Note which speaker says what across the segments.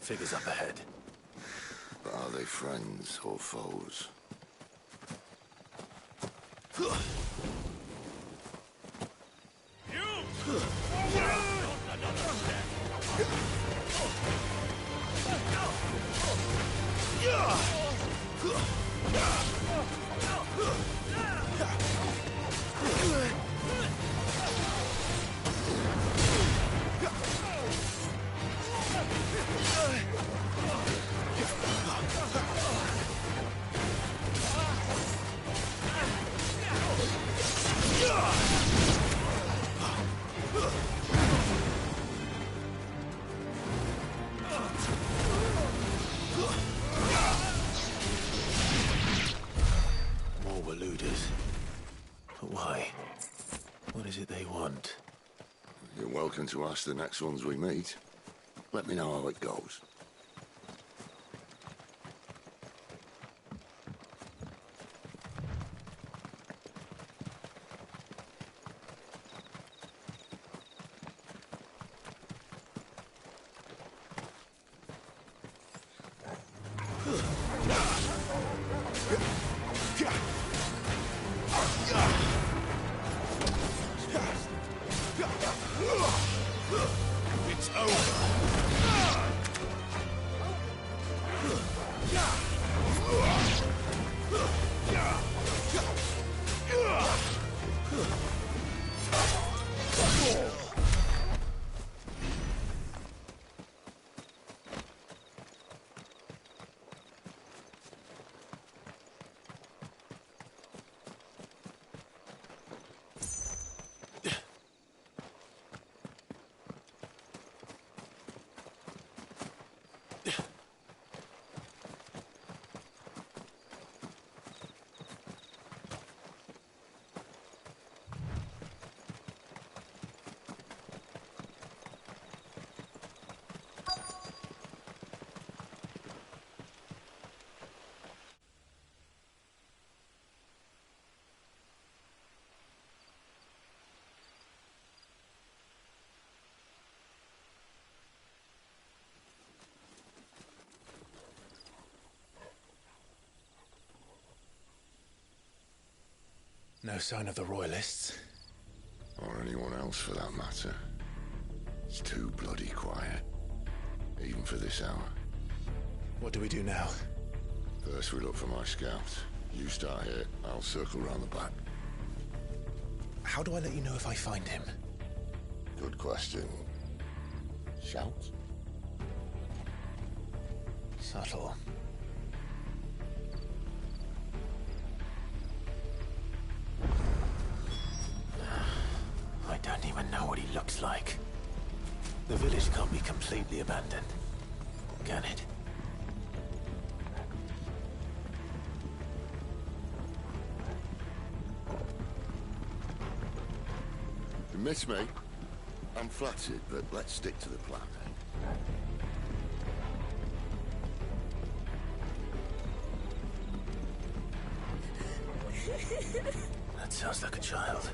Speaker 1: Figures up ahead.
Speaker 2: But are they friends or foes? Welcome to ask the next ones we meet. Let me know how it goes.
Speaker 1: It's over. No sign of the Royalists.
Speaker 2: Or anyone else for that matter. It's too bloody quiet. Even for this hour.
Speaker 1: What do we do now?
Speaker 2: First we look for my scout. You start here, I'll circle round the back.
Speaker 1: How do I let you know if I find him?
Speaker 2: Good question. Shout?
Speaker 1: Subtle. I don't even know what he looks like. The village can't be completely abandoned, can it?
Speaker 2: You miss me? I'm flattered, but let's stick to the plan.
Speaker 1: That sounds like a child.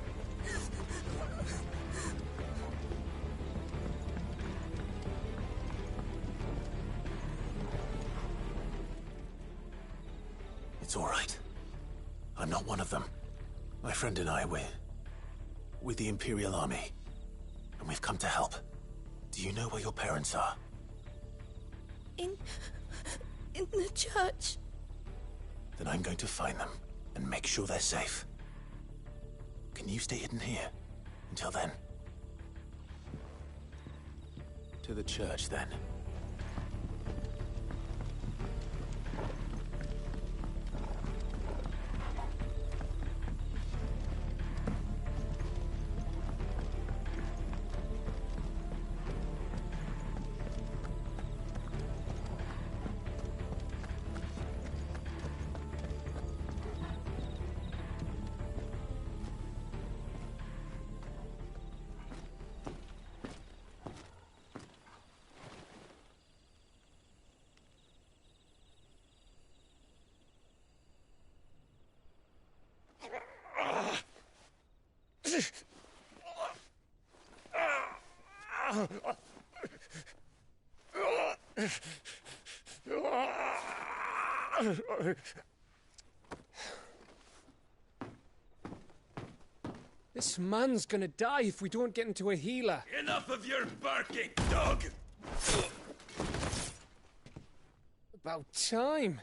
Speaker 1: It's all right. I'm not one of them. My friend and I, we're with the Imperial Army. And we've come to help. Do you know where your parents are?
Speaker 3: In the church.
Speaker 1: Then I'm going to find them and make sure they're safe. Can you stay hidden here until then? To the church, then.
Speaker 4: This man's gonna die if we don't get into a healer.
Speaker 5: Enough of your barking, dog!
Speaker 4: About time.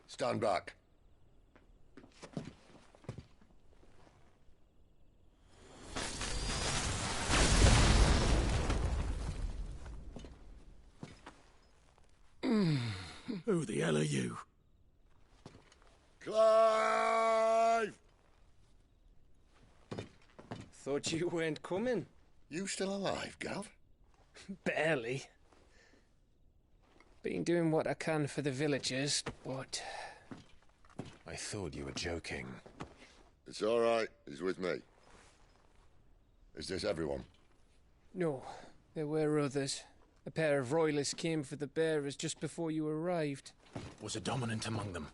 Speaker 2: Stand back.
Speaker 1: Who the hell are you?
Speaker 2: Clive!
Speaker 4: Thought you weren't coming.
Speaker 2: You still alive, Gav?
Speaker 4: Barely. Been doing what I can for the villagers, but...
Speaker 1: I thought you were joking.
Speaker 2: It's all right. He's with me. Is this everyone?
Speaker 4: No, there were others. A pair of royalists came for the bearers just before you arrived.
Speaker 1: Was a dominant among them?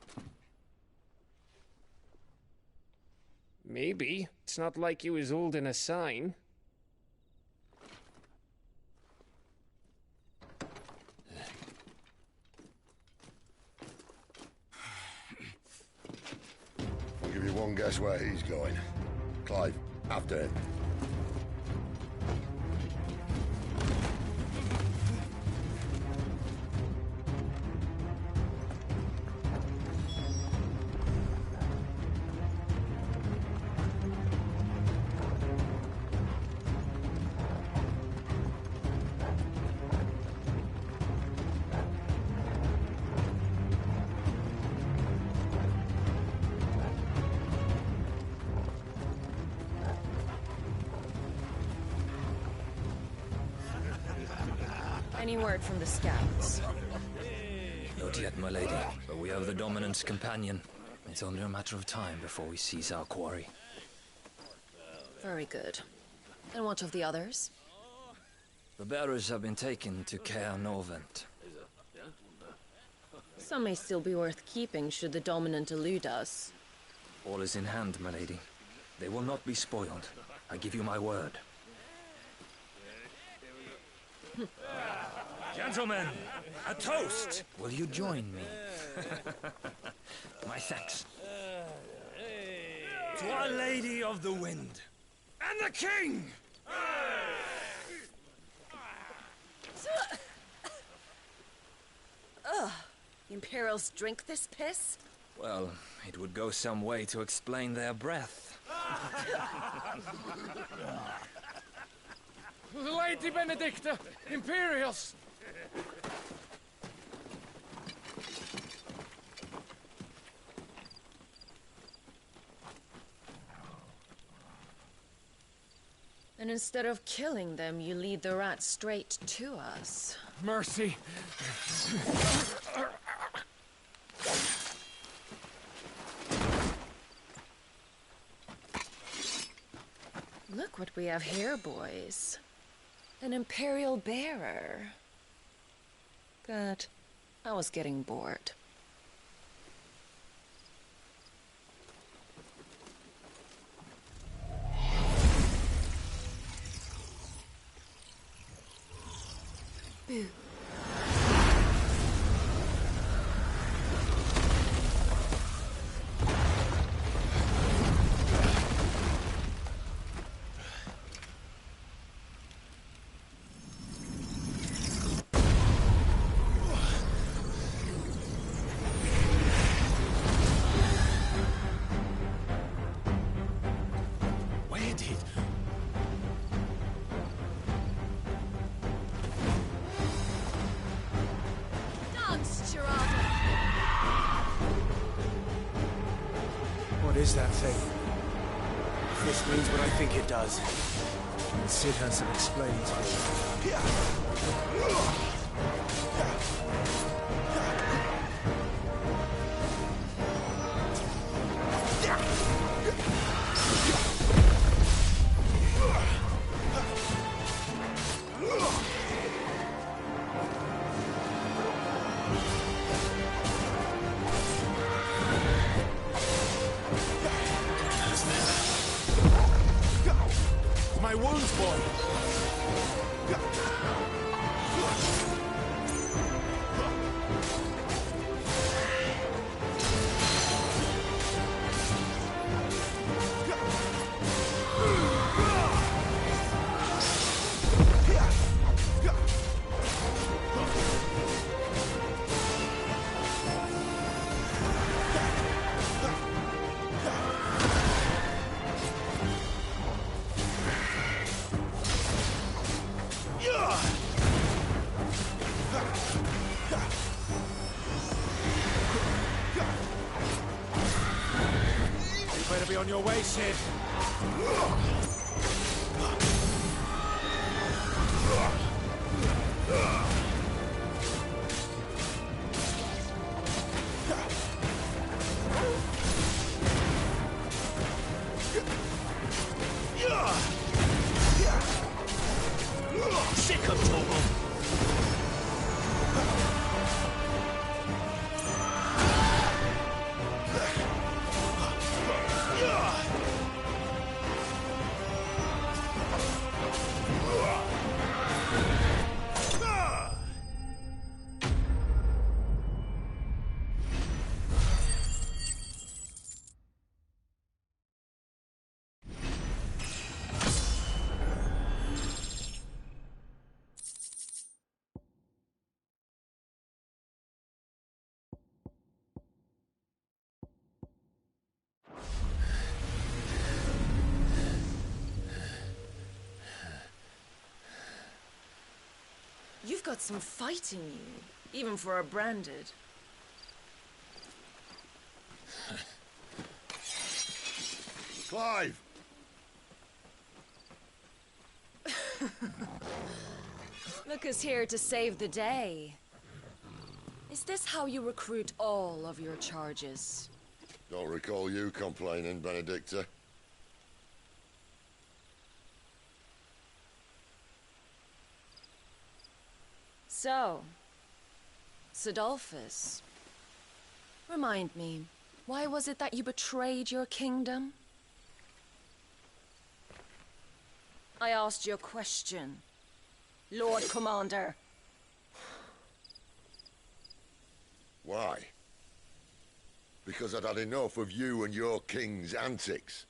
Speaker 4: Maybe. It's not like he was holding a sign.
Speaker 2: I'll give you one guess where he's going. Clive, after him.
Speaker 6: Any word from the scouts?
Speaker 7: Not yet, my lady, but we have the Dominant's companion. It's only a matter of time before we seize our quarry.
Speaker 6: Very good. And what of the others?
Speaker 7: The bearers have been taken to Caer Novent.
Speaker 6: Some may still be worth keeping should the Dominant elude us.
Speaker 7: All is in hand, my lady. They will not be spoiled. I give you my word.
Speaker 5: Gentlemen, a toast!
Speaker 7: Will you join me? My thanks.
Speaker 5: To Our Lady of the Wind. And the King!
Speaker 6: Ugh. The Imperials drink this piss?
Speaker 7: Well, it would go some way to explain their breath.
Speaker 4: Lady Benedicta! Imperials!
Speaker 6: And instead of killing them, you lead the rats straight to us.
Speaker 4: Mercy!
Speaker 6: Look what we have here, boys. An Imperial bearer. Good. I was getting bored. Boo.
Speaker 1: Where did... What is that thing? If this means what I think it does, then Sid has to explain to wounds, boy! Better be on your way, Sid. Sick of trouble.
Speaker 6: You've got some fight in you, even for a branded.
Speaker 2: Clive!
Speaker 6: Look who's here to save the day. Is this how you recruit all of your charges?
Speaker 2: Don't recall you complaining, Benedicta.
Speaker 6: So, Sidolphus, remind me, why was it that you betrayed your kingdom? I asked you a question, Lord Commander.
Speaker 2: Why? Because I'd had enough of you and your king's antics.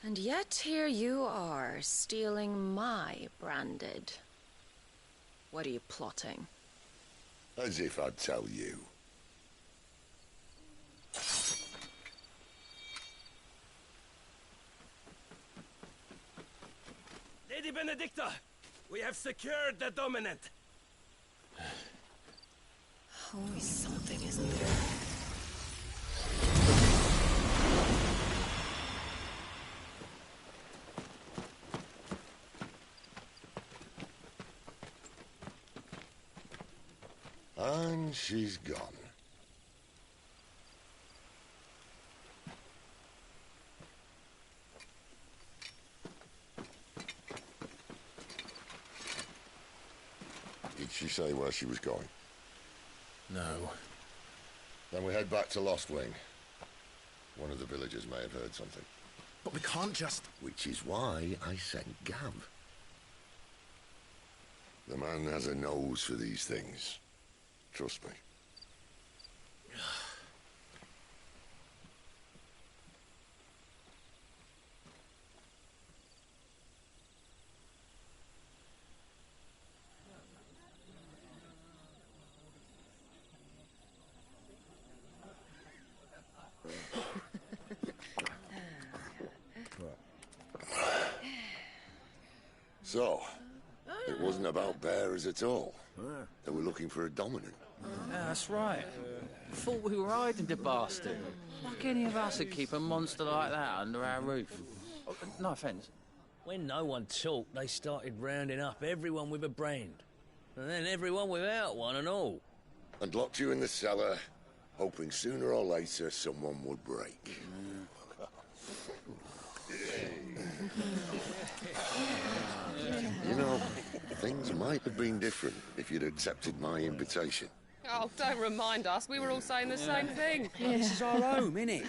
Speaker 6: And yet here you are, stealing my branded. What are you plotting?
Speaker 2: As if I'd tell you.
Speaker 5: Lady Benedicta, we have secured the dominant.
Speaker 6: Always something, isn't there?
Speaker 2: And she's gone. Did she say where she was going?
Speaker 1: No.
Speaker 2: Then we head back to Lost Wing. One of the villagers may have heard something.
Speaker 1: But we can't just...
Speaker 2: Which is why I sent Gav. The man has a nose for these things. Trust me. So, it wasn't about bearers at all. They were looking for a dominant.
Speaker 8: Yeah, that's right. Thought we were hiding the bastard. Like any of us would keep a monster like that under our roof. Oh, no offence.
Speaker 9: When no one talked, they started rounding up everyone with a brand. And then everyone without one and all.
Speaker 2: And locked you in the cellar, hoping sooner or later someone would break. You know, things might have been different if you'd accepted my invitation.
Speaker 10: Oh, don't remind us. We were all saying the same thing.
Speaker 11: This is our home, innit?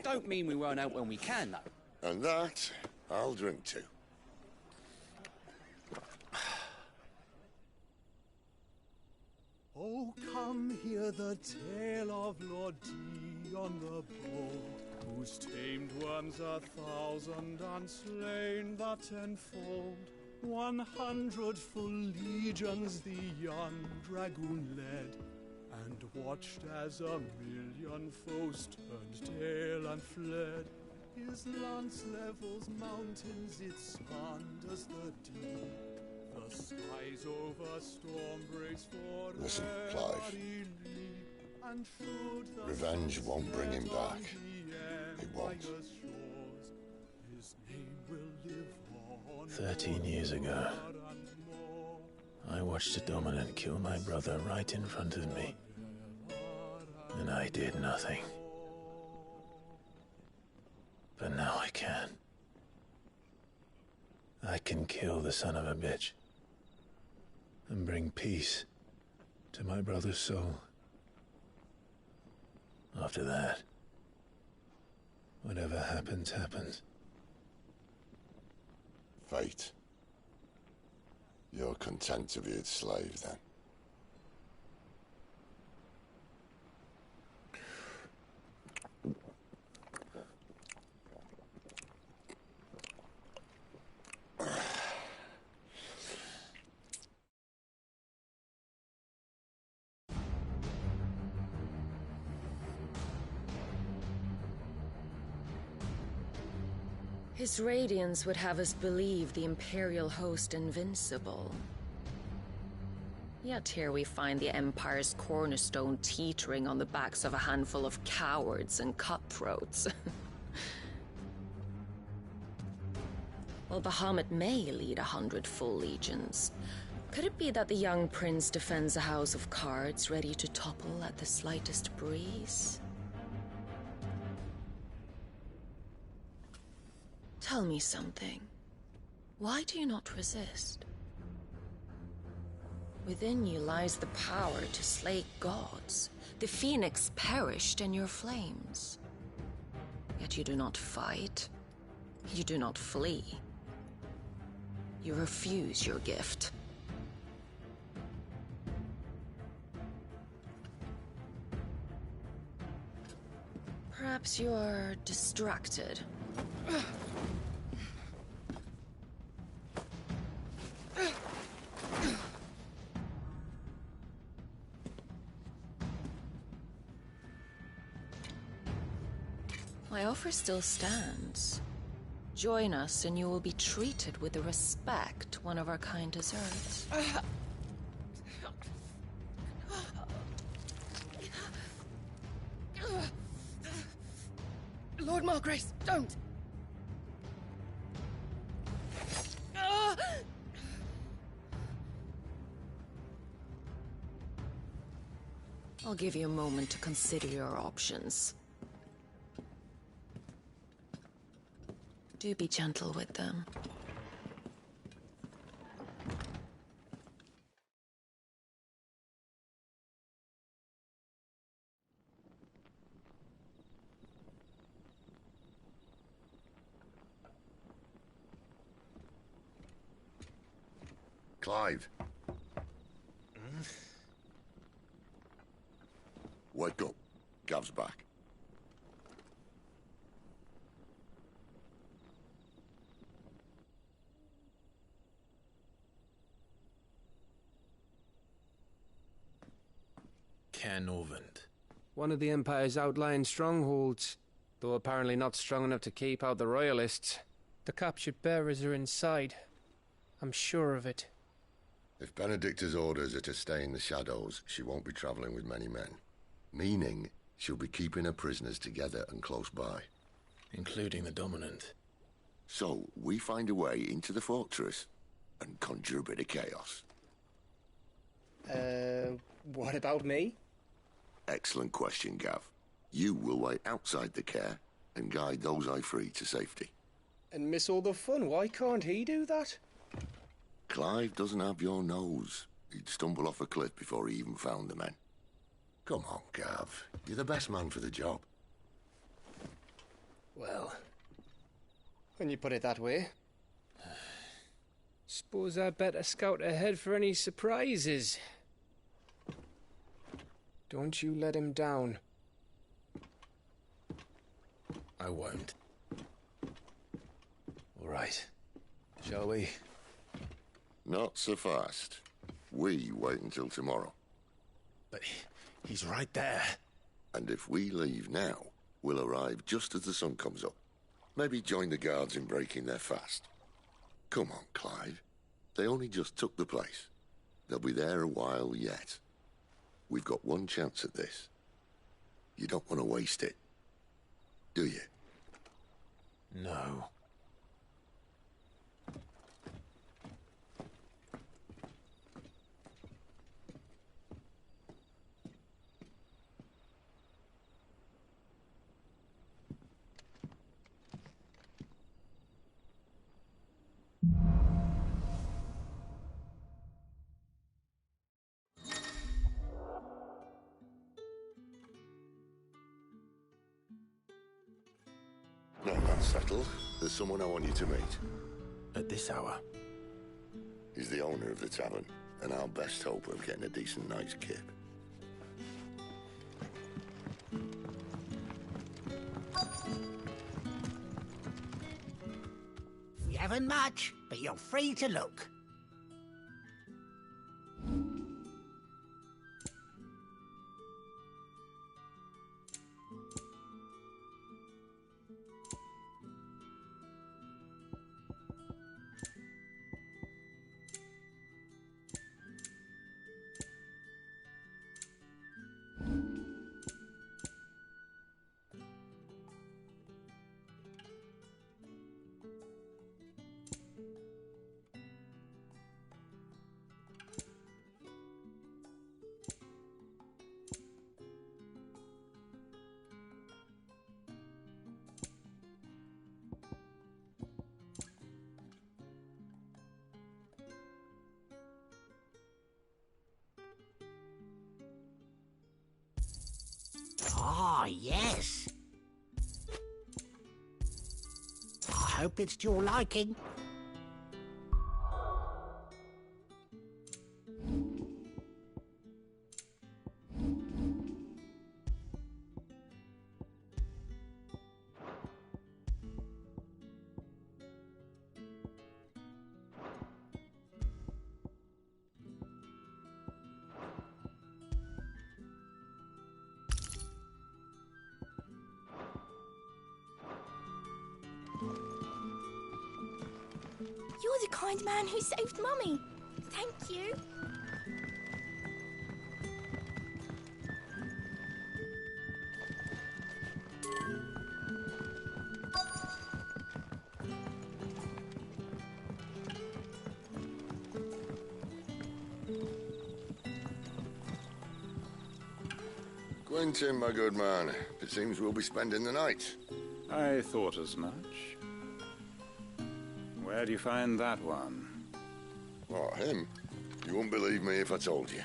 Speaker 11: Don't mean we won't help when we can, though.
Speaker 2: And that I'll drink to.
Speaker 11: Oh, come hear the tale of Lord Dion the Bold, who's tamed worms 1,000 and slain the 10-fold. 100 full legions the young dragoon led, and watched as 1,000,000 foes turned tail and fled. His lance levels mountains, it spanders the deep. The skies over storm breaks for
Speaker 2: Listen, Clive. Revenge won't bring him back. It won't.
Speaker 1: 13 years ago, I watched a dominant kill my brother right in front of me. And I did nothing. But now I can. I can kill the son of a bitch and bring peace to my brother's soul. After that, whatever happens, happens.
Speaker 2: Fate. You're content to be its slave, then?
Speaker 6: His radiance would have us believe the Imperial host invincible. Yet here we find the Empire's cornerstone teetering on the backs of a handful of cowards and cutthroats. While Bahamut may lead 100 full legions, could it be that the young prince defends a house of cards ready to topple at the slightest breeze? Tell me something. Why do you not resist? Within you lies the power to slay gods. The Phoenix perished in your flames. Yet you do not fight. You do not flee. You refuse your gift. Perhaps you are distracted. My offer still stands. Join us and you will be treated with the respect one of our kind deserves.
Speaker 10: Lord Margrace, don't!
Speaker 6: I'll give you a moment to consider your options. Do be gentle with them.
Speaker 2: Clive. Wake up. Gav's back.
Speaker 1: Canorvent.
Speaker 4: One of the Empire's outlying strongholds, though apparently not strong enough to keep out the Royalists. The captured bearers are inside. I'm sure of it.
Speaker 2: If Benedicta's orders are to stay in the shadows, she won't be traveling with many men. Meaning, she'll be keeping her prisoners together and close by.
Speaker 1: Including the Dominant.
Speaker 2: So, we find a way into the fortress and conjure a bit of chaos.
Speaker 12: What about me?
Speaker 2: Excellent question, Gav. You will wait outside the care and guide those I free to safety.
Speaker 12: And miss all the fun. Why can't he do that?
Speaker 2: Clive doesn't have your nose. He'd stumble off a cliff before he even found the men. Come on, Gav. You're the best man for the job.
Speaker 4: Well,
Speaker 12: when you put it that way.
Speaker 4: Suppose I'd better scout ahead for any surprises. Don't you let him down.
Speaker 1: I won't. All right. Shall we?
Speaker 2: Not so fast. We wait until tomorrow.
Speaker 1: But he's right there.
Speaker 2: And if we leave now, we'll arrive just as the sun comes up. Maybe join the guards in breaking their fast. Come on, Clive. They only just took the place. They'll be there a while yet. We've got one chance at this. You don't want to waste it, do you?
Speaker 1: No.
Speaker 2: No, that's settled. There's someone I want you to meet.
Speaker 1: At this hour?
Speaker 2: He's the owner of the tavern, and our best hope of getting a decent night's kip.
Speaker 13: We haven't much, but you're free to look. Ah, yes. I hope it's to your liking.
Speaker 3: You're the kind man who saved Mummy. Thank you.
Speaker 2: Quentin, my good man. It seems we'll be spending the night.
Speaker 14: I thought as much. Where do you find that one?
Speaker 2: Oh, him? You wouldn't believe me if I told you.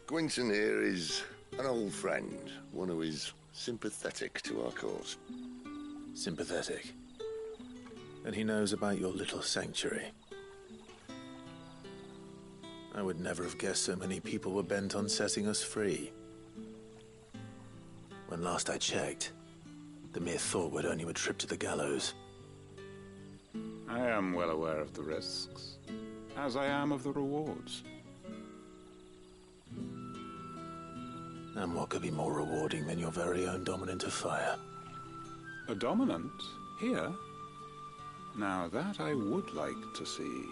Speaker 2: Quentin here is an old friend, one who is sympathetic to our cause.
Speaker 1: Sympathetic. And he knows about your little sanctuary. I would never have guessed so many people were bent on setting us free. When last I checked, the mere thought would earn you a trip to the gallows.
Speaker 14: I am well aware of the risks, as I am of the rewards.
Speaker 1: And what could be more rewarding than your very own dominant of fire?
Speaker 14: A dominant? Here? Now that I would like to see.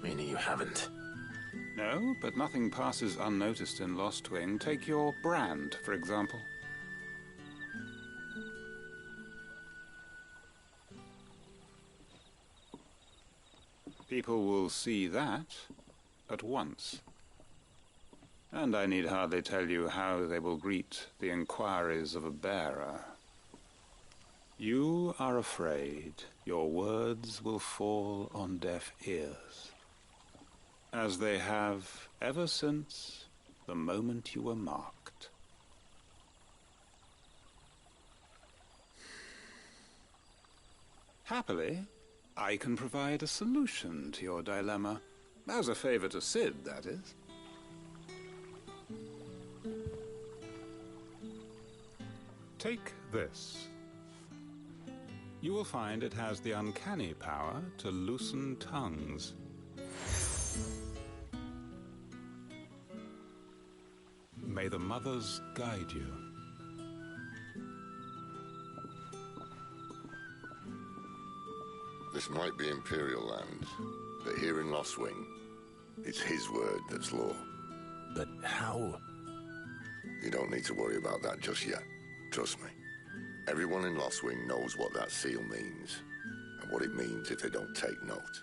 Speaker 1: Meaning you haven't?
Speaker 14: No, but nothing passes unnoticed in Lost Wing. Take your brand, for example. People will see that at once. And I need hardly tell you how they will greet the inquiries of a bearer. You are afraid your words will fall on deaf ears, as they have ever since the moment you were marked. Happily, I can provide a solution to your dilemma. As a favor to Sid, that is. Take this. You will find it has the uncanny power to loosen tongues. May the mothers guide you.
Speaker 2: This might be Imperial land, but here in Ffxvi, it's his word that's law.
Speaker 1: But how?
Speaker 2: You don't need to worry about that just yet. Trust me. Everyone in Ffxvi knows what that seal means, and what it means if they don't take note.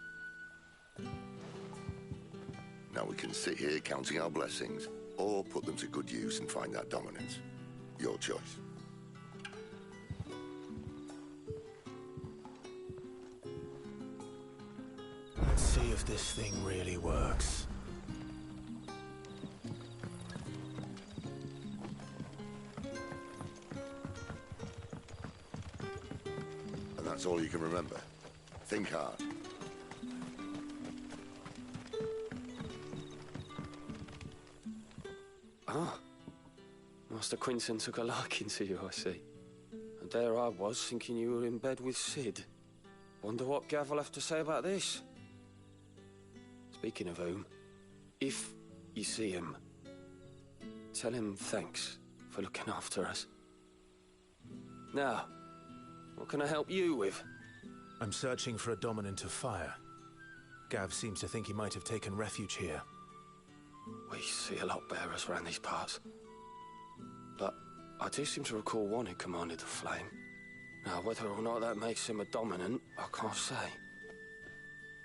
Speaker 2: Now we can sit here counting our blessings, or put them to good use and find that dominance. Your choice.
Speaker 1: Let's see if this thing really works.
Speaker 2: And that's all you can remember. Think hard.
Speaker 15: Ah. Master Quinton took a liking to you, I see. And there I was, thinking you were in bed with Sid. Wonder what Gav will have to say about this. Speaking of whom, if you see him, tell him thanks for looking after us. Now, what can I help you with?
Speaker 1: I'm searching for a dominant of fire. Gav seems to think he might have taken refuge here.
Speaker 15: We see a lot bearers around these parts. But I do seem to recall one who commanded the flame. Now, whether or not that makes him a dominant, I can't say.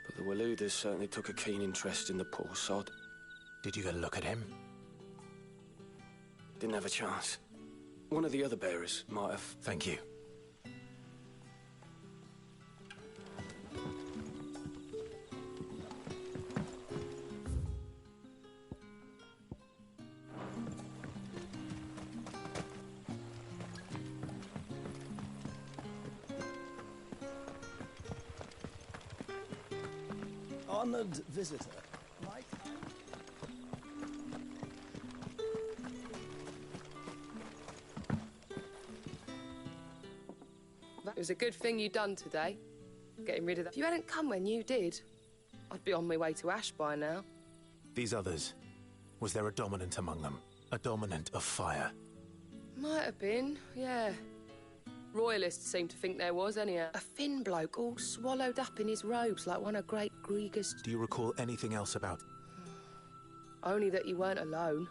Speaker 15: But the Waluders certainly took a keen interest in the poor sod.
Speaker 1: Did you get a look at him?
Speaker 15: Didn't have a chance. One of the other bearers might have...
Speaker 1: Thank you.
Speaker 5: Honored visitor.
Speaker 10: It was a good thing you done today, getting rid of that. If you hadn't come when you did, I'd be on my way to Ash by now.
Speaker 1: These others, was there a dominant among them? A dominant of fire?
Speaker 10: Might have been, yeah. Royalists seem to think there was, anyhow. A thin bloke all swallowed up in his robes like one of Great Gregor's...
Speaker 1: Do you recall anything else about...
Speaker 10: Only that you weren't alone.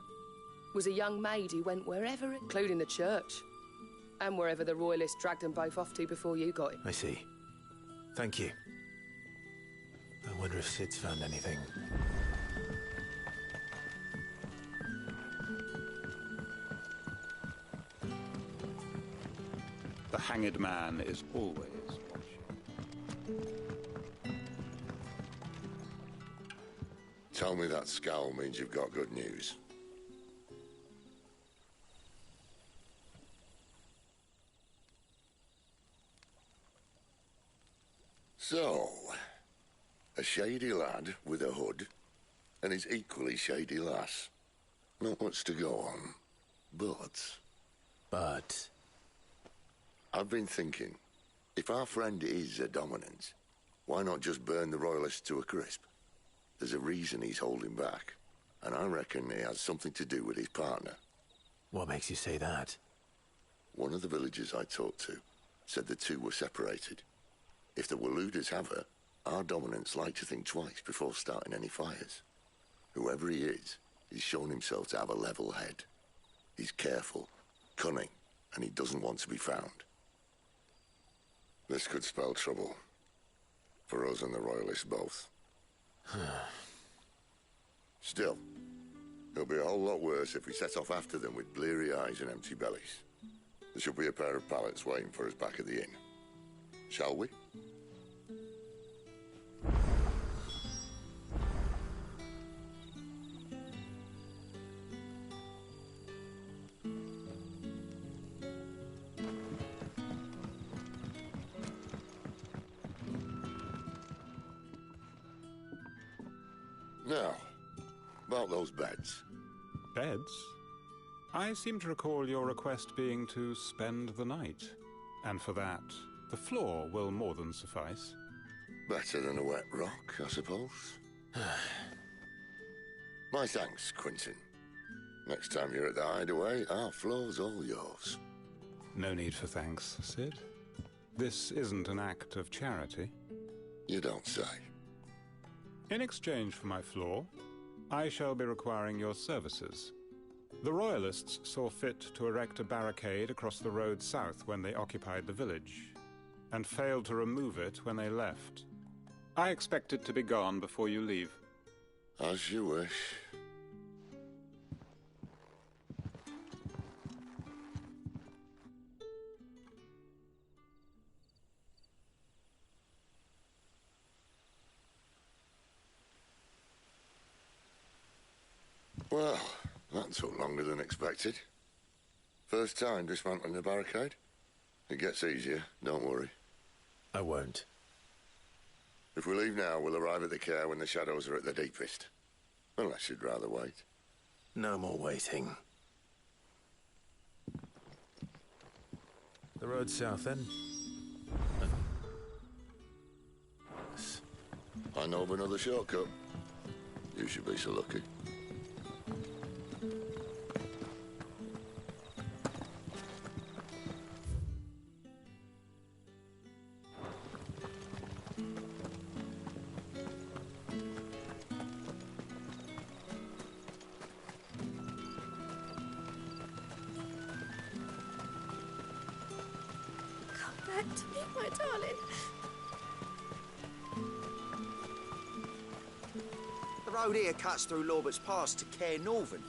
Speaker 10: Was a young maid who went wherever, including the church. And wherever the Royalists dragged them both off to before you got it.
Speaker 1: I see. Thank you. I wonder if Sid's found anything.
Speaker 14: The hanged man is always watching.
Speaker 2: Tell me that scowl means you've got good news. So, a shady lad with a hood, and his equally shady lass. Not much to go on, but...
Speaker 1: But...
Speaker 2: I've been thinking, if our friend is a dominant, why not just burn the Royalists to a crisp? There's a reason he's holding back, and I reckon it has something to do with his partner.
Speaker 1: What makes you say that?
Speaker 2: One of the villagers I talked to said the two were separated. If the Waluders have her, our dominants like to think twice before starting any fires. Whoever he is, he's shown himself to have a level head. He's careful, cunning, and he doesn't want to be found. This could spell trouble. For us and the Royalists both. Still, it'll be a whole lot worse if we set off after them with bleary eyes and empty bellies. There should be a pair of pallets waiting for us back at the inn. Shall we? Now, about those beds.
Speaker 14: Beds? I seem to recall your request being to spend the night. And for that, the floor will more than suffice.
Speaker 2: Better than a wet rock, I suppose. My thanks, Quinton. Next time you're at the hideaway, our floor's all yours.
Speaker 14: No need for thanks, Sid. This isn't an act of charity.
Speaker 2: You don't say.
Speaker 14: In exchange for my floor, I shall be requiring your services. The Royalists saw fit to erect a barricade across the road south when they occupied the village, and failed to remove it when they left. I expect it to be gone before you leave.
Speaker 2: As you wish. Well, that took longer than expected. First time dismantling the barricade? It gets easier, don't worry.
Speaker 1: I won't.
Speaker 2: If we leave now, we'll arrive at the care when the shadows are at the deepest. Unless you'd rather wait.
Speaker 1: No more waiting. The road south, then?
Speaker 2: I know of another shortcut. You should be so lucky.
Speaker 3: Back to me, my darling.
Speaker 16: The road here cuts through Lorbert's Pass to Care Northern.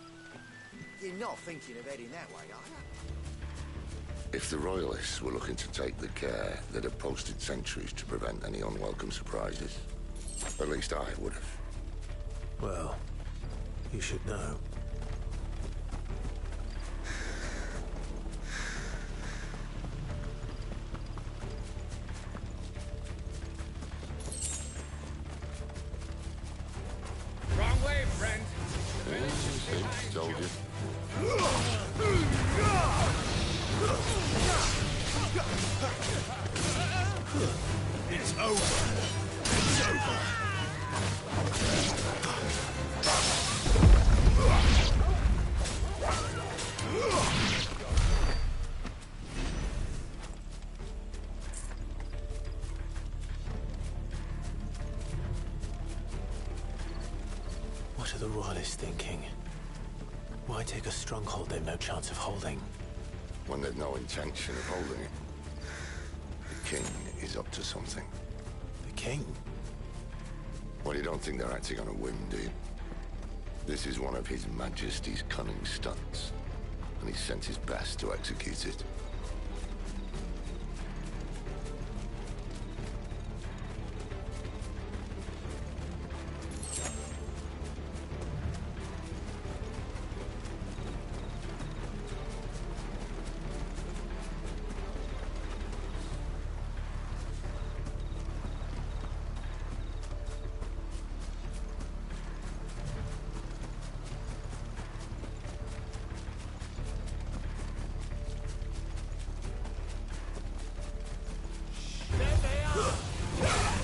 Speaker 16: You're not thinking of heading that way, are you?
Speaker 2: If the Royalists were looking to take the care, they'd have posted sentries to prevent any unwelcome surprises. At least I would have.
Speaker 1: Well, you should know.
Speaker 5: Wrong way, friend.
Speaker 2: Told you.
Speaker 5: It's over. It's over.
Speaker 1: What are the Royalists thinking? Why take a stronghold they've no chance of holding?
Speaker 2: When they've no intention of holding it. The king is up to something.
Speaker 1: The king?
Speaker 2: Well, you don't think they're acting on a whim, do you? This is one of His Majesty's cunning stunts, and he's sent his best to execute it.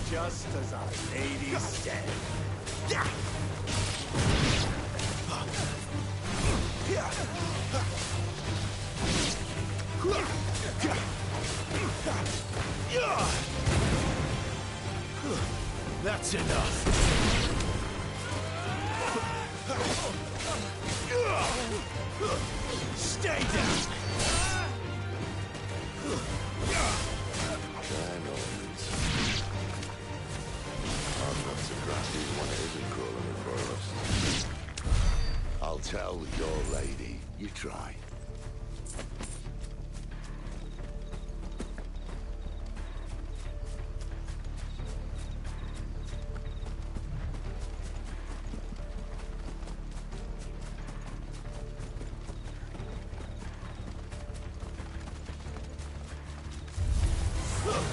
Speaker 5: Just as our lady said. That's enough. Stay down.
Speaker 2: I'm not surprised even when it isn't crawling in front of us. I'll tell your lady you tried.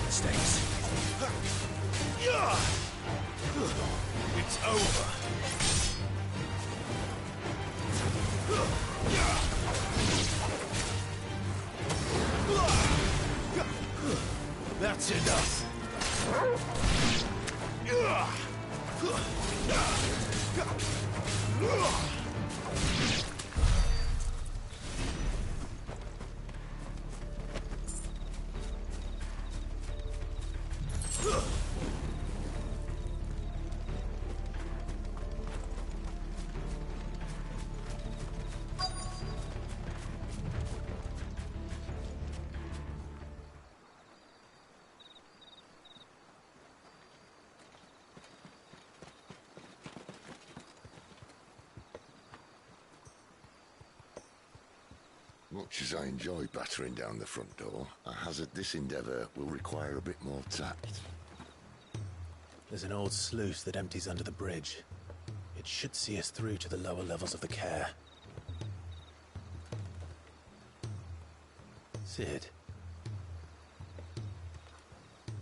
Speaker 5: Stays. It's over. That's enough.
Speaker 2: Much as I enjoy battering down the front door, I hazard this endeavour will require a bit more tact.
Speaker 1: There's an old sluice that empties under the bridge. It should see us through to the lower levels of the care. Sid.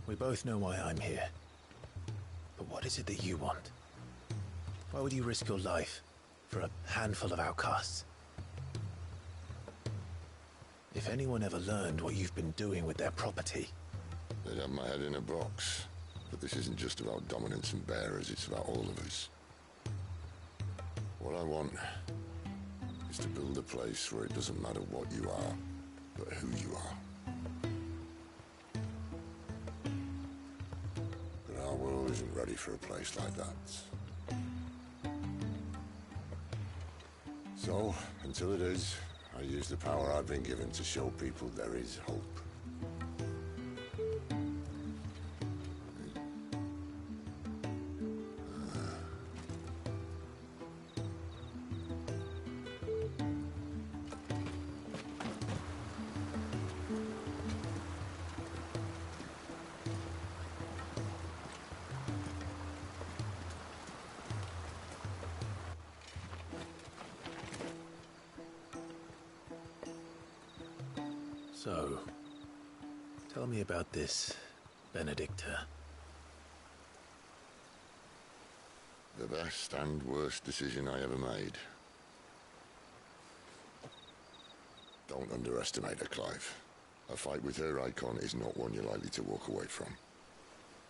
Speaker 1: We both know why I'm here. But what is it that you want? Why would you risk your life for a handful of outcasts? If anyone ever learned what you've been doing with their property...
Speaker 2: They'd have my head in a box. But this isn't just about dominance and bearers, it's about all of us. What I want is to build a place where it doesn't matter what you are, but who you are. But our world isn't ready for a place like that. So, until it is, I use the power I've been given to show people there is hope.
Speaker 1: So, tell me about this Benedicta.
Speaker 2: The best and worst decision I ever made. Don't underestimate her, Clive. A fight with her icon is not one you're likely to walk away from.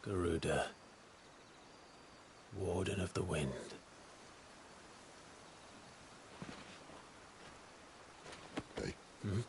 Speaker 1: Garuda. Warden of the Wind.
Speaker 2: Hey?
Speaker 1: Hmm?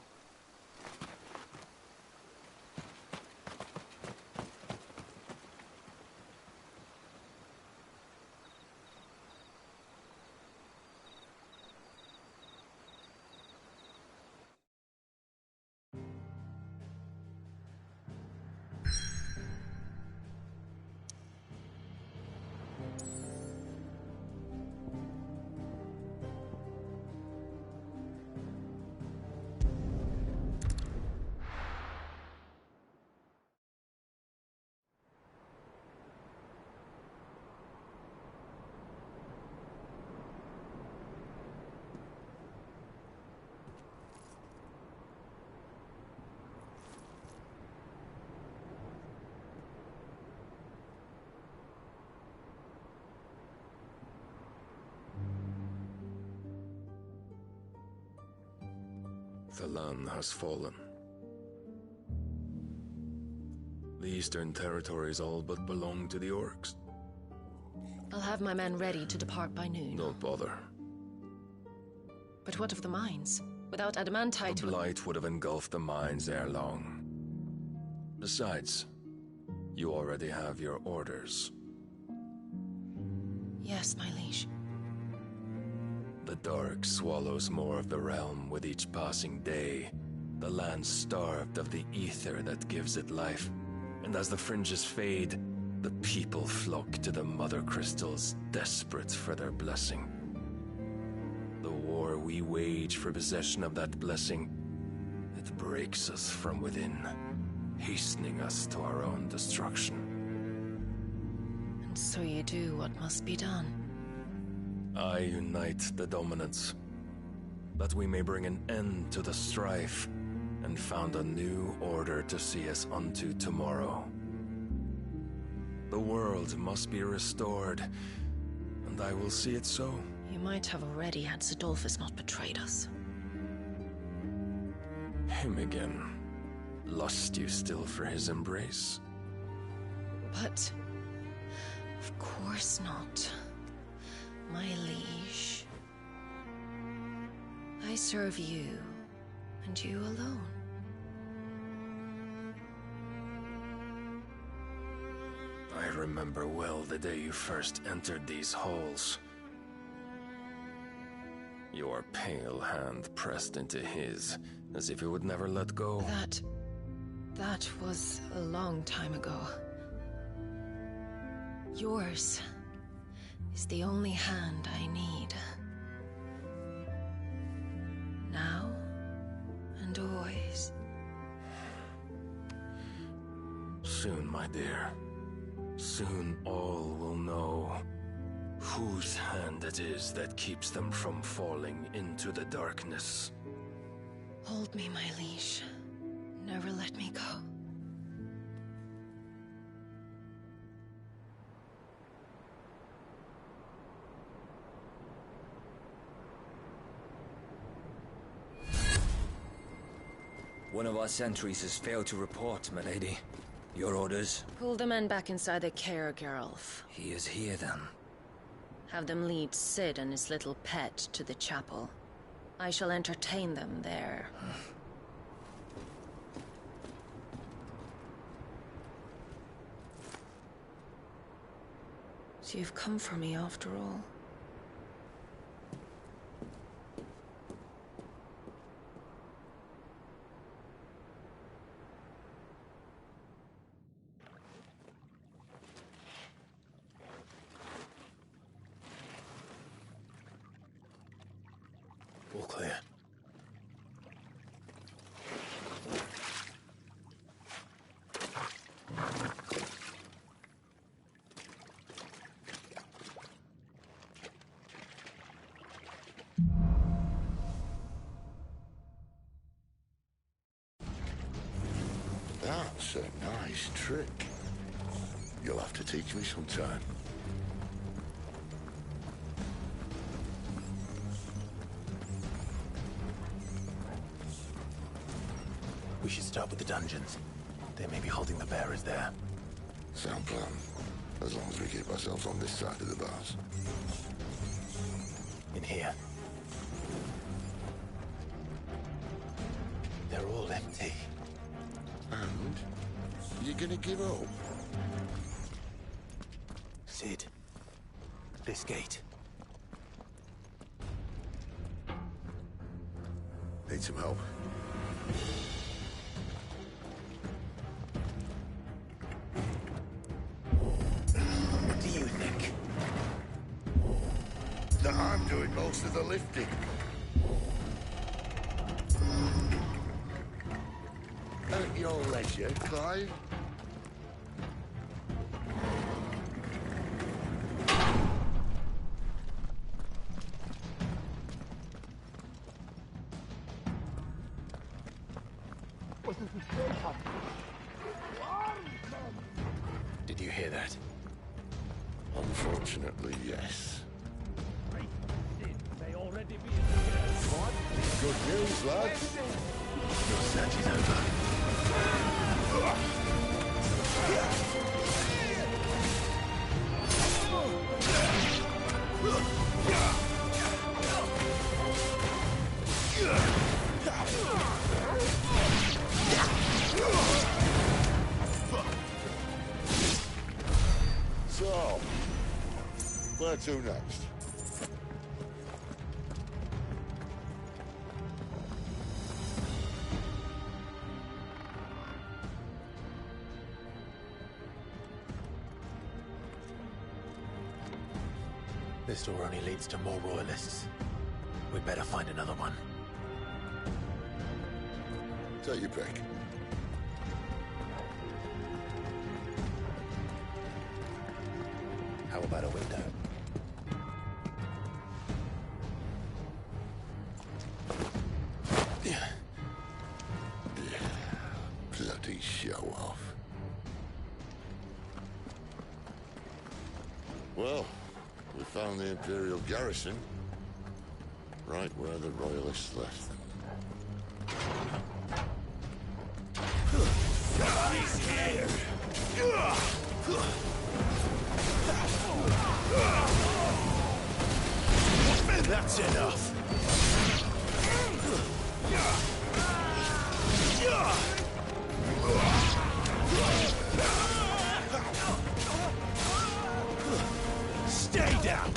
Speaker 17: The land has fallen. The Eastern Territories all but belong to the Orcs.
Speaker 6: I'll have my men ready to depart by noon.
Speaker 17: Don't bother.
Speaker 6: But what of the mines? Without adamantite...
Speaker 17: The Blight would have engulfed the mines ere long. Besides, you already have your orders.
Speaker 6: Yes, my liege.
Speaker 17: The dark swallows more of the realm with each passing day. The land starved of the ether that gives it life. And as the fringes fade, the people flock to the mother crystals, desperate for their blessing. The war we wage for possession of that blessing, it breaks us from within, hastening us to our own destruction.
Speaker 6: And so you do what must be done.
Speaker 17: I unite the dominants, that we may bring an end to the strife, and found a new order to see us unto tomorrow. The world must be restored, and I will see it so.
Speaker 6: You might have already had Zadolphus not betrayed us.
Speaker 17: Him again. Lust you still for his embrace?
Speaker 6: But... of course not. My liege. I serve you, and you alone.
Speaker 17: I remember well the day you first entered these halls. Your pale hand pressed into his, as if you would never let go.
Speaker 6: That was a long time ago. Yours is the only hand I need. Now and always.
Speaker 17: Soon, my dear. Soon all will know whose hand it is that keeps them from falling into the darkness.
Speaker 6: Hold me, my liege. Never let me go.
Speaker 7: One of our sentries has failed to report, my lady. Your orders?
Speaker 6: Pull the men back inside the care, Geralf.
Speaker 7: He is here, then.
Speaker 6: Have them lead Sid and his little pet to the chapel. I shall entertain them there. So you've come for me after all.
Speaker 1: All clear.
Speaker 2: That's a nice trick. You'll have to teach me sometime.
Speaker 1: We should start with the dungeons. They may be holding the bearers there.
Speaker 2: Sound plan. As long as we keep ourselves on this side of the bars.
Speaker 1: In here. They're all empty.
Speaker 2: And? You're gonna give up?
Speaker 1: Sid. This gate.
Speaker 2: Need some help?
Speaker 1: What do you think?
Speaker 2: That I'm doing most of the lifting. At your leisure, Clive.
Speaker 1: Did you hear that?
Speaker 2: Unfortunately, yes.
Speaker 11: May already be
Speaker 2: What? Good news, lads.
Speaker 1: Your search is over.
Speaker 2: So, where to next?
Speaker 1: This door only leads to more royalists. We'd better find another one.
Speaker 2: Take your pick.
Speaker 1: How about a window?
Speaker 2: Bloody show off. Well, we found the Imperial garrison, right where the Royalists left them.
Speaker 1: He's here! That's enough! Stay down!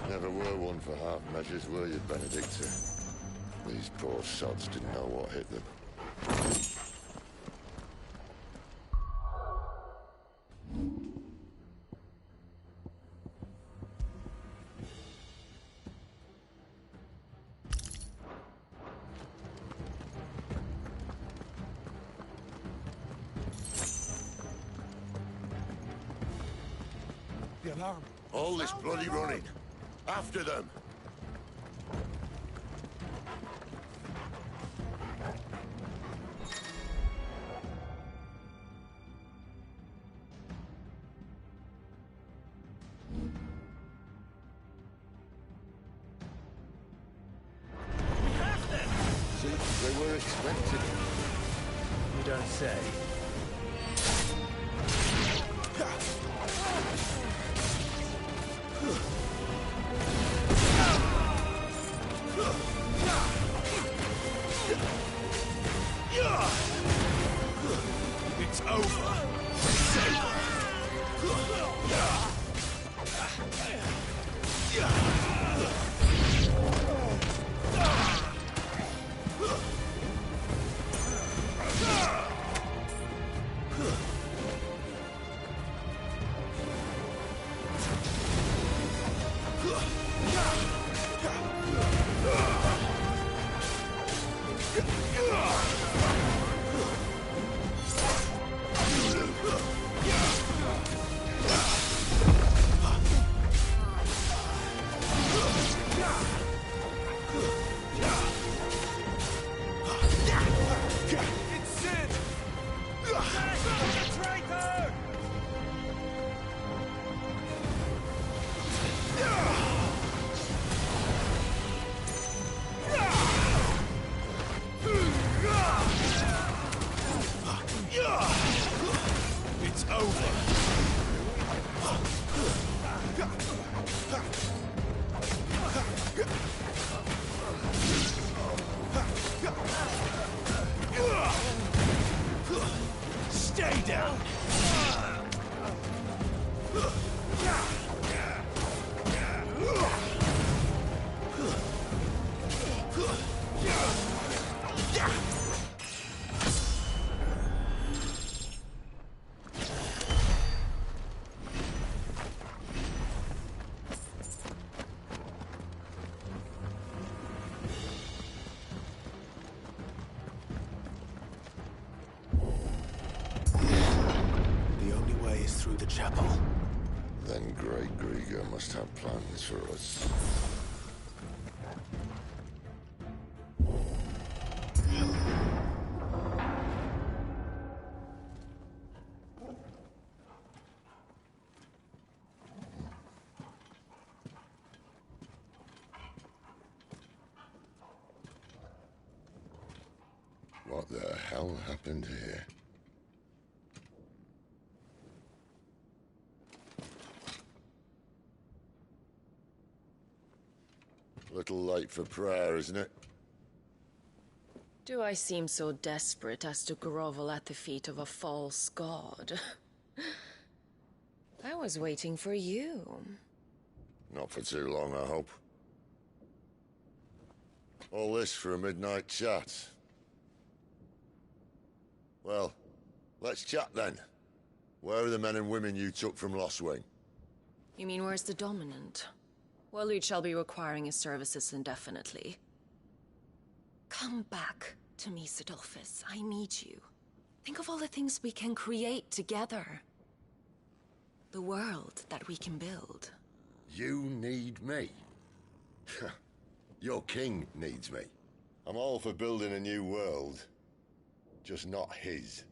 Speaker 2: Never were one for half measures, were you, Benedicta? These poor sods didn't know what hit them.
Speaker 1: The alarm.
Speaker 2: All this bloody running. After them!
Speaker 1: We have them!
Speaker 2: See, they were expected.
Speaker 1: You don't say. It's over. The only way is through the chapel.
Speaker 2: Then Great Grieger must have plans for us. What the hell happened here? Little late for prayer, isn't it?
Speaker 6: Do I seem so desperate as to grovel at the feet of a false god? I was waiting for you.
Speaker 2: Not for too long, I hope. All this for a midnight chat. Well, let's chat then. Where are the men and women you took from Lost Wing?
Speaker 6: You mean where's the dominant? Well, Lude shall be requiring his services indefinitely. Come back to me, Sidolphus. I need you. Think of all the things we can create together. The world that we can build.
Speaker 2: You need me? Your king needs me. I'm all for building a new world. Just not his.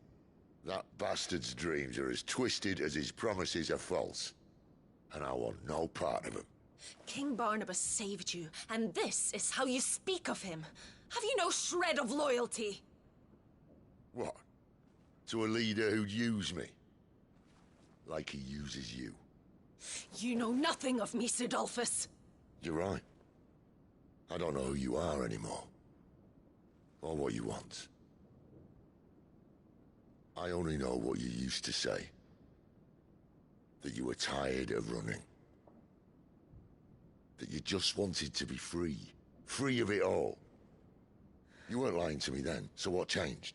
Speaker 2: That bastard's dreams are as twisted as his promises are false. And I want no part of them.
Speaker 6: King Barnabas saved you, and this is how you speak of him. Have you no shred of loyalty?
Speaker 2: What? To a leader who'd use me? Like he uses you.
Speaker 6: You know nothing of me, Sidolphus.
Speaker 2: You're right. I don't know who you are anymore. Or what you want. I only know what you used to say. That you were tired of running. That you just wanted to be free. Free of it all. You weren't lying to me then, so what changed?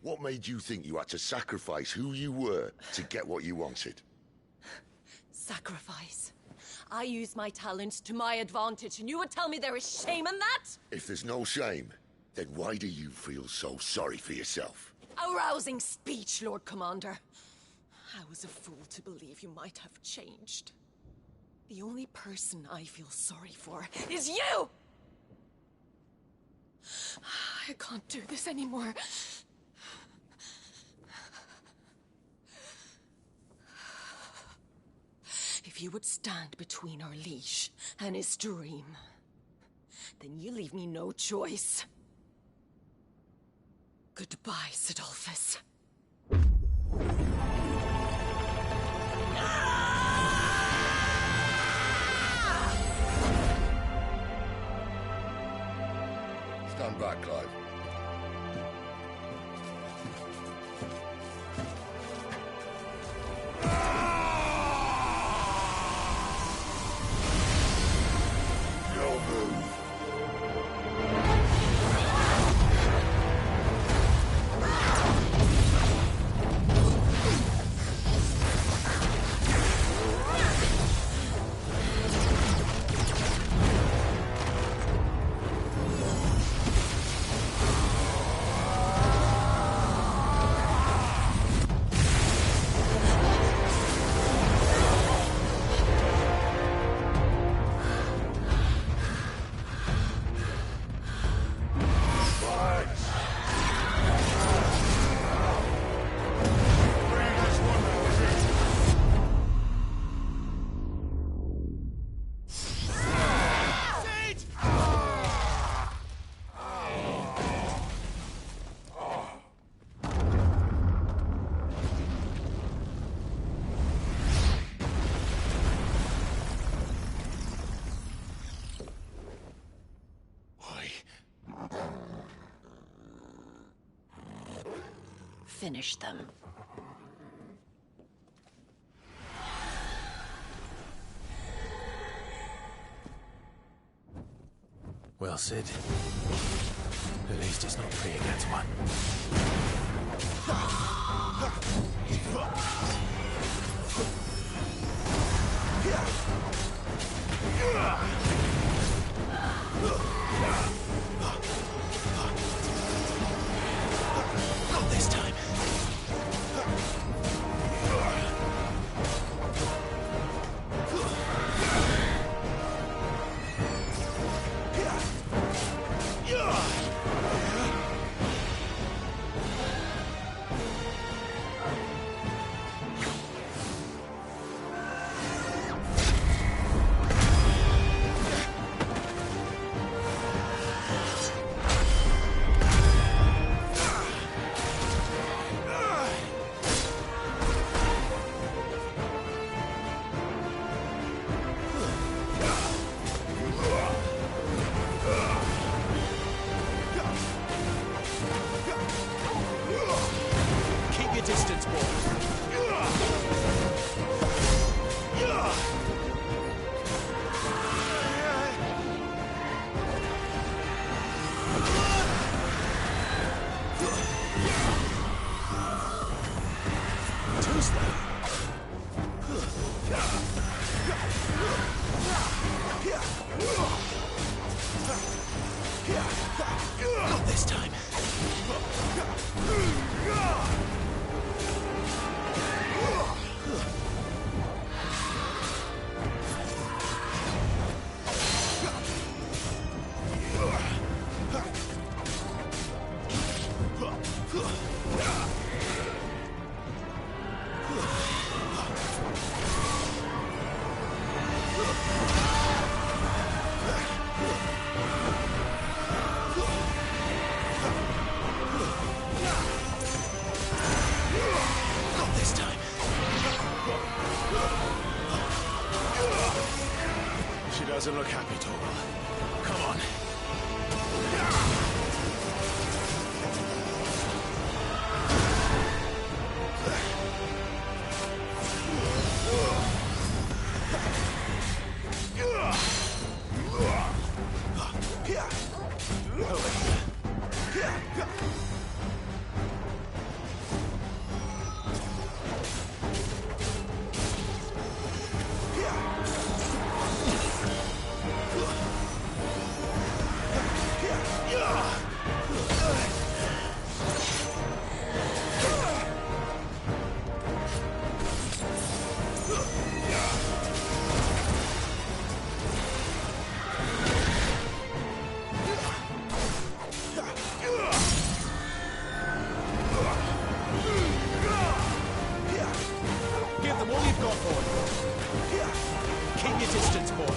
Speaker 2: What made you think you had to sacrifice who you were to get what you wanted?
Speaker 6: Sacrifice. I use my talents to my advantage, and you would tell me there is shame in that?
Speaker 2: If there's no shame, then why do you feel so sorry for yourself?
Speaker 6: A rousing speech, Lord Commander. I was a fool to believe you might have changed. The only person I feel sorry for is you! I can't do this anymore. If you would stand between our liege and his dream, then you leave me no choice. Goodbye, Sidolphus.
Speaker 2: Stand back, Clive. Your move.
Speaker 6: Finish them.
Speaker 1: Well, Sid, least it's not 3 against 1. Not this time. Not this time. Not this time. She doesn't look happy, Torgal. Come on. Give them all you've got, boy. Keep your distance, boy.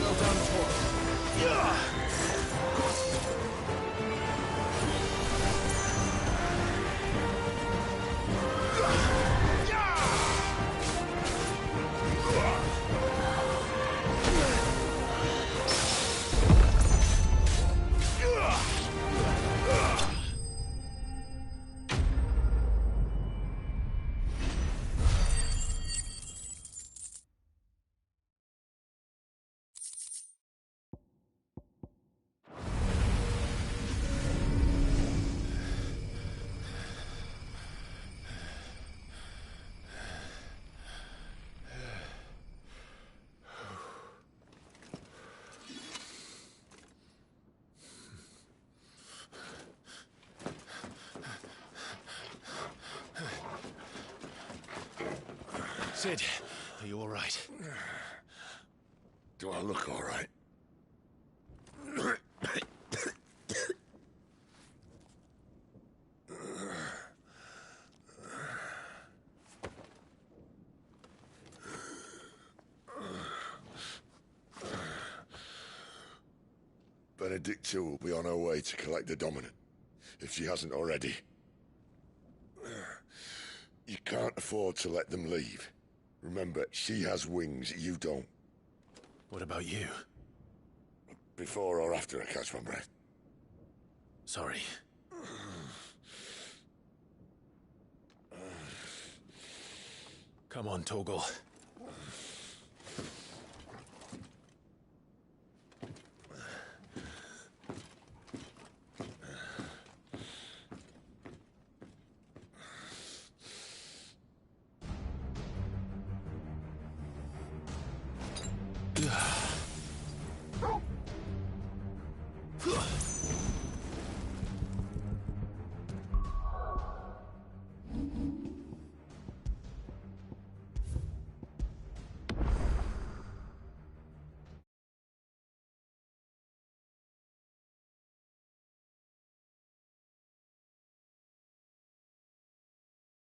Speaker 1: Well done, Torgal. Sid, are you all right?
Speaker 2: Do I look all right? Benedicta will be on her way to collect the Dominant, if she hasn't already. You can't afford to let them leave. Remember, she has wings, you don't.
Speaker 1: What about you?
Speaker 2: Before or after I catch my breath?
Speaker 1: Sorry. Come on, Torgal. Ugh.